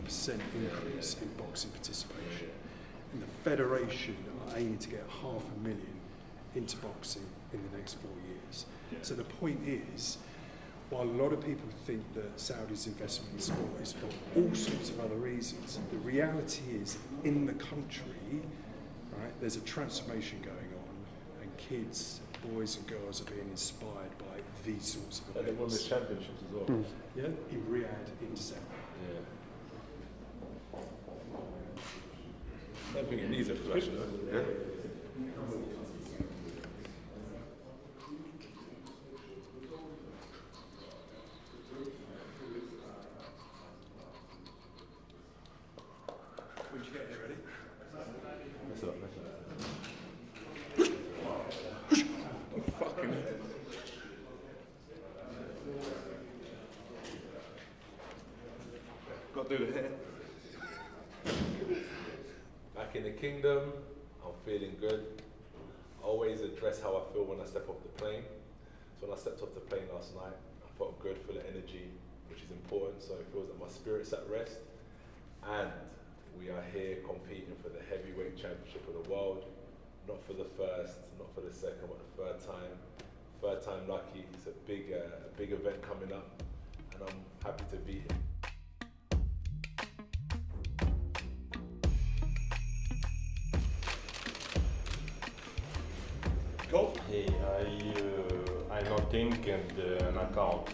50% increase in boxing participation. And the federation are aiming to get 500,000 into boxing in the next 4 years. So the point is, while a lot of people think that Saudi's investment in sport is for all sorts of other reasons, the reality is, in the country, right, there's a transformation going on, and kids, boys and girls are being inspired by these sorts of events. And they won the championships as well. Yeah, in Riyadh in December. Yeah. I don't think it needs a flash though. Yeah. When you get here, ready? That's up, fucking got to do the hair. Back in the kingdom, I'm feeling good. I always address how I feel when I step off the plane. So when I stepped off the plane last night, I felt good, full of energy, which is important. So it feels like my spirit's at rest. And we are here competing for the heavyweight championship of the world. Not for the first, not for the second, but the third time. Third time lucky. It's a big event coming up, and I'm happy to be here. Go. Hey, I not think and knockout.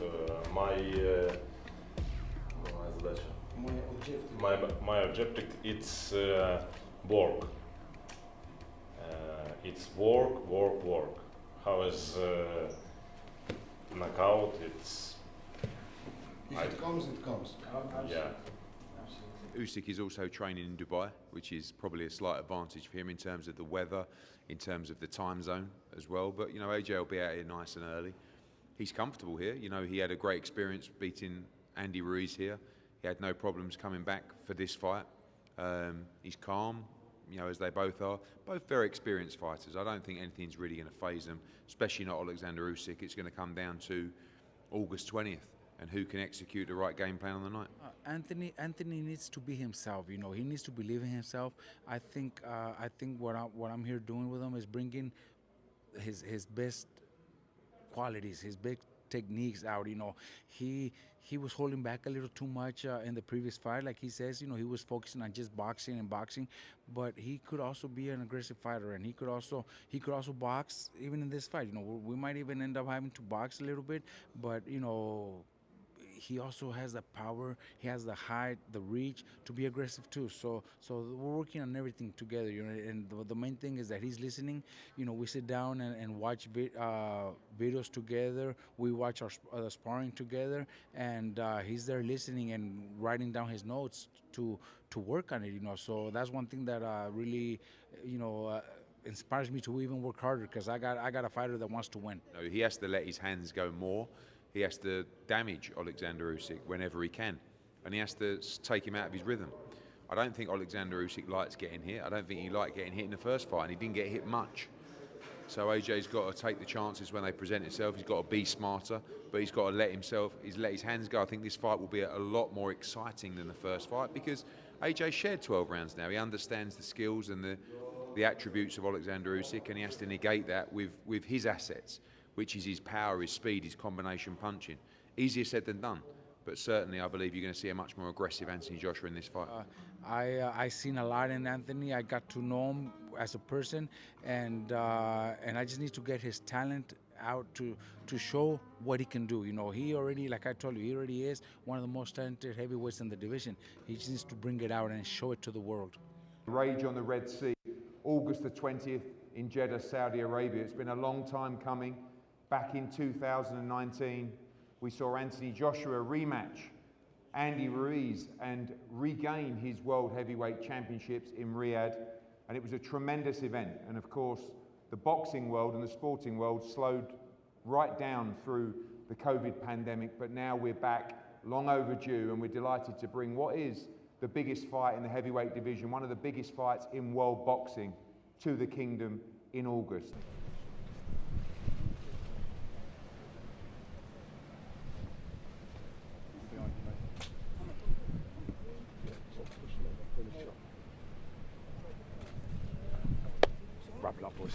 My objective it's work. It's work. How is knockout? It's if it comes, it comes. Yeah. Usyk is also training in Dubai, which is probably a slight advantage for him in terms of the weather, in terms of the time zone as well. But, you know, AJ will be out here nice and early. He's comfortable here. You know, he had a great experience beating Andy Ruiz here. He had no problems coming back for this fight. He's calm, you know, as they both are. Both very experienced fighters. I don't think anything's really going to faze them, especially not Alexander Usyk. It's going to come down to August 20th. And who can execute the right game plan on the night? Anthony needs to be himself. You know, he needs to believe in himself. I think what I'm here doing with him is bringing his best qualities, his big techniques out. You know, he was holding back a little too much in the previous fight. Like he says, you know, he was focusing on just boxing, but he could also be an aggressive fighter, and he could also box even in this fight. You know, we might even end up having to box a little bit, but you know, he also has the power, he has the height, the reach to be aggressive too. So we're working on everything together, you know. And the main thing is that he's listening. You know, we sit down and watch videos together. We watch our sparring together, and he's there listening and writing down his notes to work on it. You know, so that's one thing that really, you know, inspires me to even work harder, because I got a fighter that wants to win. No, he has to let his hands go more. He has to damage Alexander Usyk whenever he can, and he has to take him out of his rhythm. I don't think Alexander Usyk likes getting hit. I don't think he liked getting hit in the first fight, and he didn't get hit much. So AJ's got to take the chances when they present itself. He's got to be smarter, but he's got to let his hands go. I think this fight will be a lot more exciting than the first fight, because AJ shared 12 rounds now. He understands the skills and the attributes of Alexander Usyk, and he has to negate that with his assets, which is his power, his speed, his combination punching. Easier said than done, but certainly I believe you're going to see a much more aggressive Anthony Joshua in this fight. I seen a lot in Anthony. I got to know him as a person, and I just need to get his talent out to show what he can do. You know, he already, like I told you, he already is one of the most talented heavyweights in the division. He just needs to bring it out and show it to the world. Rage on the Red Sea, August the 20th in Jeddah, Saudi Arabia. It's been a long time coming. Back in 2019, we saw Anthony Joshua rematch Andy Ruiz and regain his World Heavyweight Championships in Riyadh. And it was a tremendous event. And of course, the boxing world and the sporting world slowed right down through the COVID pandemic, but now we're back, long overdue, and we're delighted to bring what is the biggest fight in the heavyweight division, one of the biggest fights in world boxing, to the kingdom in August.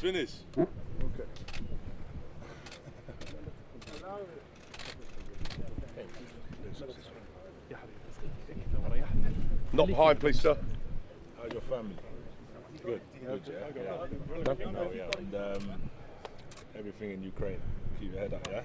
It's finished. Okay. Not behind, please, sir. How's your family? Good. Good, yeah. No, yeah. And everything in Ukraine. Keep your head up, yeah?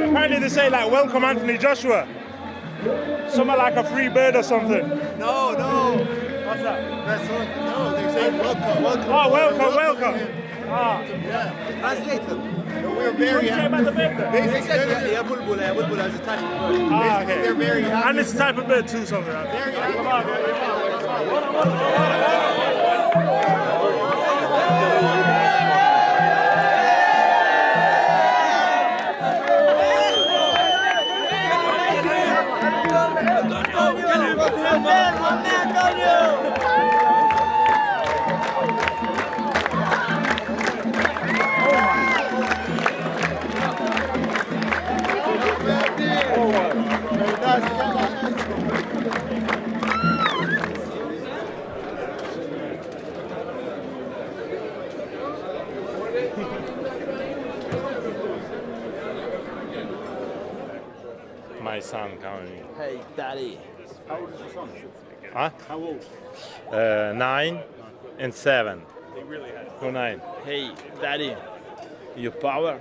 Apparently they say like welcome Anthony Joshua. Something like a free bird or something. No, no. What's that? That's all. No, they say welcome, welcome. Oh, welcome. Ah. Yeah. Translated. We're What very did you say about the bird then? They said yeah, bulbul as a type of bird. Ah, okay. They're very happy. And it's a type of bird too, something like that. Very happy. My son coming. Hey, daddy. How old is your son? Huh? How old? 9 and 7. He really has. Who 9? Hey, daddy. You power?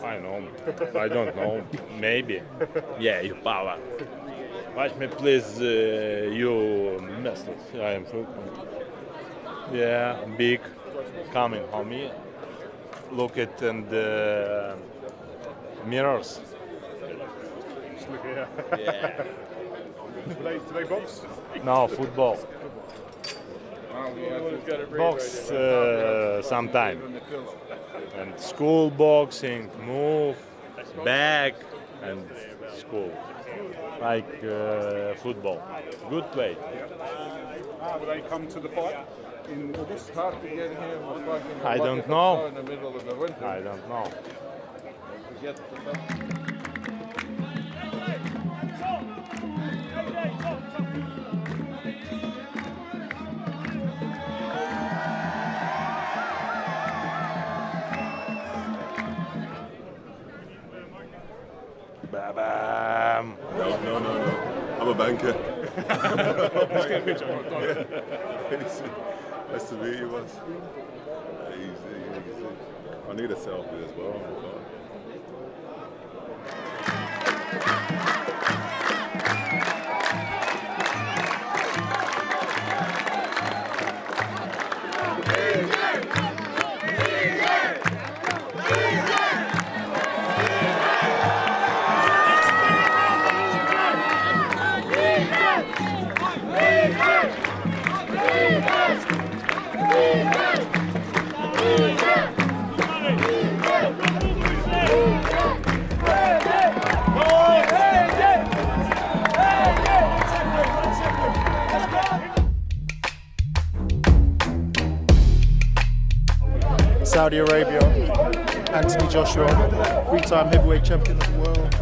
I know. I don't know. Maybe. Yeah, you power. Watch me, please. You messed it. I am yeah, big. Coming on me. Look at and mirrors. Just look here. Yeah. Do they box? No, football. Box sometime. And school boxing, move, back, and school. Like football. Good play. Will they come to the fight in August? Hard to get here. I don't know. In the middle of the winter. I don't know. Bam. No. I'm a banker. Let's get a picture. Nice to meet you, boss. Easy. I need a selfie as well. Saudi Arabia, Anthony Joshua, 3-time heavyweight champion of the world.